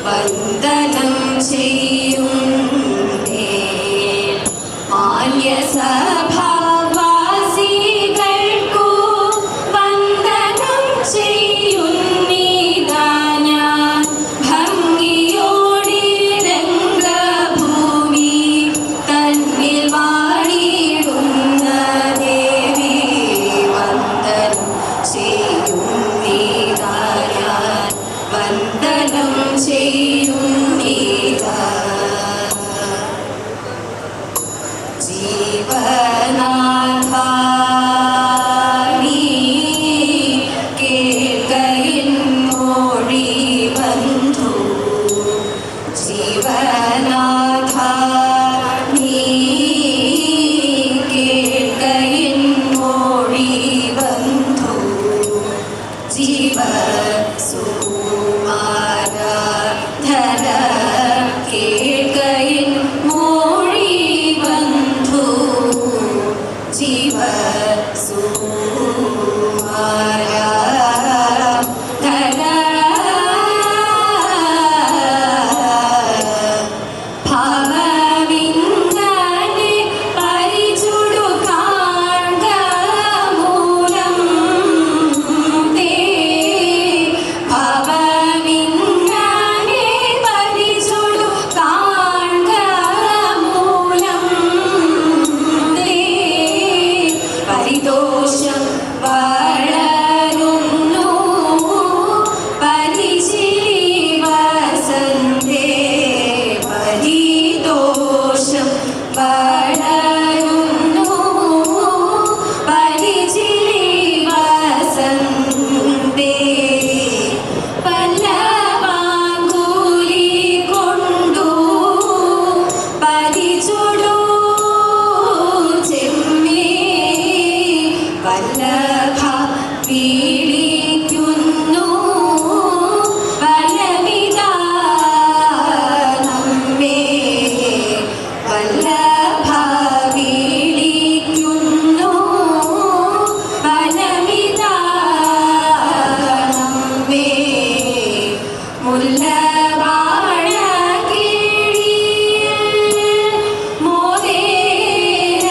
വന്ദനം ചെയ്യും മാന്യസഭാവാസികൾക്കു വന്ദനം ചെയ്യുന്നീതാ ഞാൻ ഭംഗിയോടെ രംഗഭൂമി തന്നിൽ വാണിടുന്ന ദേവി വന്ദനം ചെയ്യുന്നീതാ ഞാൻ വന്ദനം ചെയ്യുന്നീതാ ജീവനാഥ നീ കേൾക്കയിൻ മൊഴി ബന്ധു ജീവനാഥ നീ കേൾക്കയിൻ മൊഴി ബന്ധു ജീവ സുകുമാര ധര കേൾക്കയിൻ മൊഴി ബന്ധു ജീവ സുകുമാര ധര ഭാവവിന്ദനെ പരിചുടു കാൺക മൂലം തേ ഭാവവിന്ദനെ പരിചുടു കാൺക മൂലം തേ പരിദോഷം വളരുന്നു പരിചിരി വസന്തേ പരിദോഷം വളരുന്നു പരിചിരി വസന്തേ പല്ലവാങ്കുലി കൊണ്ടു പരിചുടു ചെമ്മേ വല്ലഭ പീഡിക്കുന്നു വല്ലവിധാ നമ്മെ വല്ലഭ പീഡിക്കുന്നു വല്ലവിധാ നമ്മെ മുല്ലവാഴ കീഴിൽ മോദേന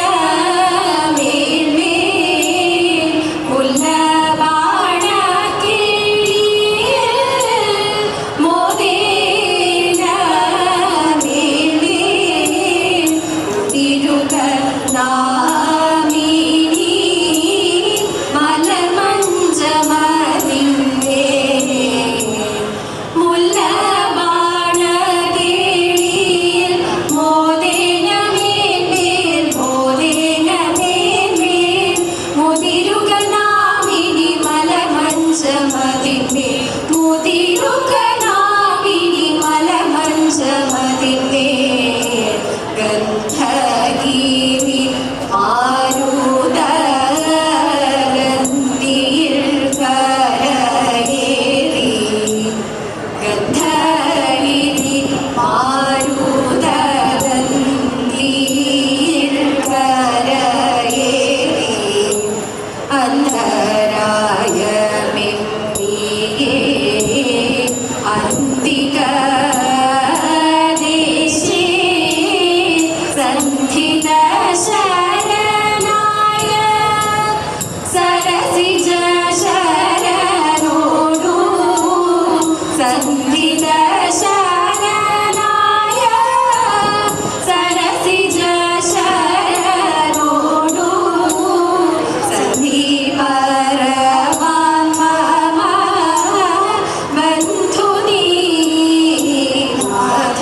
മേൽമേൽ മുല്ലവാഴ കീഴിൽ മോദേന മേൽമേൽ തിരുക നാമിനി മലമഞ്ചമതിന്നേ മുല്ലവാഴ കീഴിൽ മോദേന മേൽമേൽ മോദേന മേൽമേൽ മുതിരുക നാമിനി മലമഞ്ചമതിന്മേൽ മുതിരുക നാമിനി മലമഞ്ചമതിന്മേൽ ഗന്ധഗിരി ആരുതഗന്ധിയിൽ കരയേറി ഗന്ധഗിരി ആരുതഗന്ധിയിൽ കരയേറി അന്ധരായമെന്നിയേ അന്തിക ദേശേ സന്ധിത ശരണായ സരസിജ ശരണോടു സന്ധിത ശരണായ സരസിജ ശരണോടു സന്ധി പരമാത്മ ബന്ധു നീ നാഥ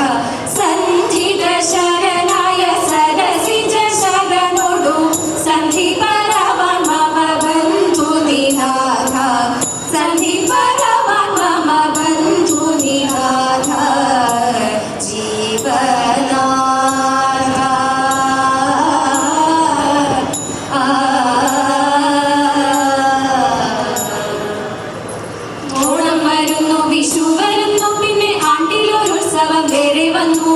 സന്ധിത ശരണായ സരസിജ ശരണോടു സന്ധി പരമാത്മ ബന്ധു നീ നാഥ സന്ധി പരമാത്മ ബന്ധു നീ നാഥ ജീവനാഥ ഓണം വരുന്നു വിഷു വരുന്നു പിന്നെ ആണ്ടിലൊരുത്സവം വേറെ വന്നു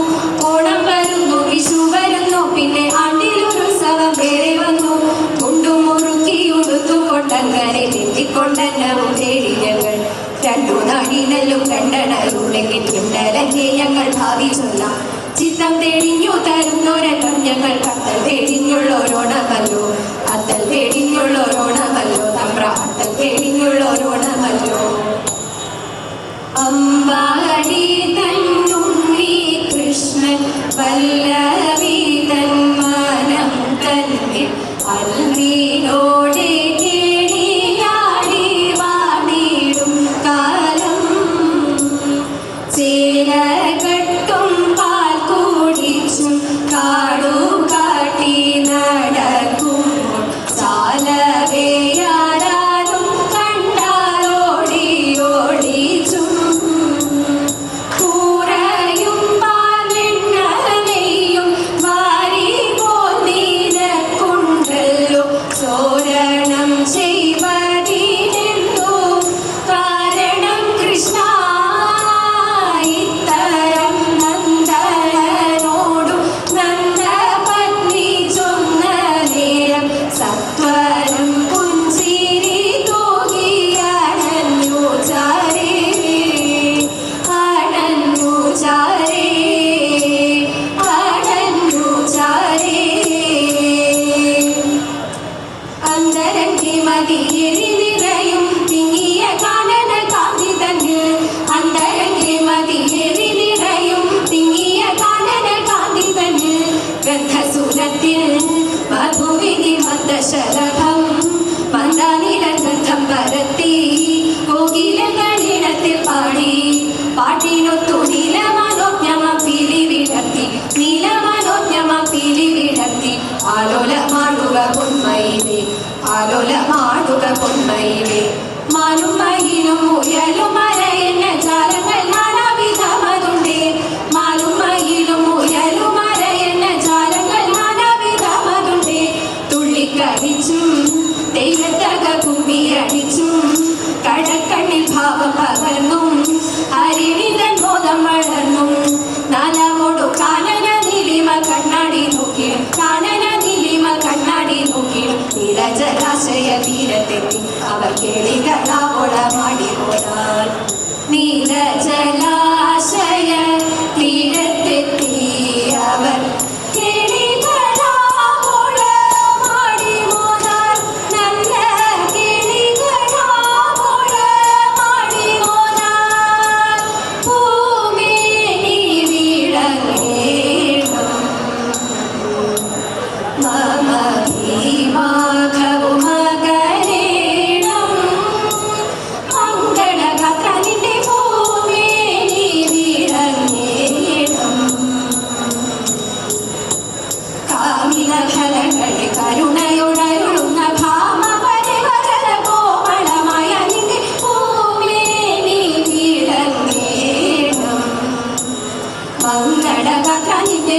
ഓണം വരുന്നു വിഷു വരുന്നു പിന്നെ ആണ്ടിലൊരുത്സവം വേറെ വന്നു മുണ്ടുമുറുക്കി ഉടുത്തുകൊണ്ടങ്ങനെ തെറ്റിക്കൊണ്ടന്നവും തേടി ഞങ്ങൾ രണ്ടു നാടിനല്ലും കണ്ടണരുണ്ടെങ്കിൽ കിണ്ടലൻ ഞങ്ങൾ ഭാവി ചൊല്ലാം. ചിത്തം തെളിഞ്ഞു തരുന്നൊരകം ഞങ്ങൾ കത്തൽ തെളിഞ്ഞുള്ളോരോണമല്ലോ, അത്തൽ തെളിഞ്ഞുള്ളോരോണമല്ലോ തമ്പ്ര, അത്തൽ തെളിഞ്ഞുള്ളോരോണമല്ലോ. അമ്പാടി തന്നുണ്ണി കൃഷ്ണൻ വല്ലവി തൻ മനം തന്നിൽ അൽവീനോടെ കേളിയാടി വാണിടും കാലം. ചേലകെട്ടും പാൽ കുടിച്ചും കാടു കാട്ടി നടക്കുമ്പോൾ ചാലവേയാരാലും കണ്ടാലോടി ഓടിച്ചും കൂറയും പാലെണ്ണയും വാരി പോന്നിരക്കുണ്ടല്ലോ ചോരണം ചെയ്വതിനെന്തോ കാരണം കൃഷ്ണ. ഇത്തരം നന്ദനോടു നന്ദപത്നി ചൊന്ന നേരം സത്വരം പുഞ്ചിരി തൂകിയണഞ്ഞു ചാരേ, അണഞ്ഞു ചാരേ, അണഞ്ഞു ചാരേ. അന്തരംഗി മതിയേറി നിറയും തിങ്ങിയ കാനന കാന്തി തന്നിൽ, അന്തരംഗി മതിയേറി നിറയും തിങ്ങിയ കാനന കാന്തി തന്നിൽ ഗന്ധസുരത്തിൽ മധുവിധി മന്ദശലഭം മന്ദനിരഗന്ധം പരത്തി കോകിലകളിടത്തിൽ പാടി. പാട്ടിനൊത്തു നീലമനോജ്ഞമ പീലി വിടർത്തി, നീലമനോജ്ഞമ പീലി വിടർത്തി. ആലോലമാടുക പൊന്മയിലേ, ആലോലമാടുക പൊന്മയിലേ. മാനും മയിലും മുയലും മരയെന്ന ജാലങ്ങൾ നാനാവിധമതുണ്ടേ, മാനും മയിലും മുയലും മരയെന്ന ജാലങ്ങൾ നാനാവിധമതുണ്ടേ. തുള്ളിക്കളിച്ചും ദൈവത്തക കുമ്മിയടിച്ചും കടക്കണ്ണിൽ ഭാവം പകർന്നും ഹരിണിതൻ ബോധം വളർന്നും. നാലാമോടു കാനന നീലിമ കണ്ണാടി നോക്കി, കാനന നീലിമ കണ്ണാടി നോക്കി. നീലജലാശയ തീരത്തെത്തി അവർ കേളികളാവോളമാടി പോരാൻ. നീലജലാശയ തീരത്തെത്തി അവർ കേളികളാവോളമാടി പോരാൻ. നല്ല കേളികളാവോളമാടി പോരാൻ. ഭൂമേനി വിളങ്ങേണം മമ ഭീമാഘവുമകരേണം. മംഗളഗാത്ര നിന്റെ ഭൂമേനി വിളങ്ങേണം. കാമില ഫലങ്ങളെ കരുണയോടരുളുന്ന ഭാമപരിവരല കോമളമായ നിന്റെ ഭൂമേനി വിളങ്ങേണം. മംഗളഗാത്ര നിന്റെ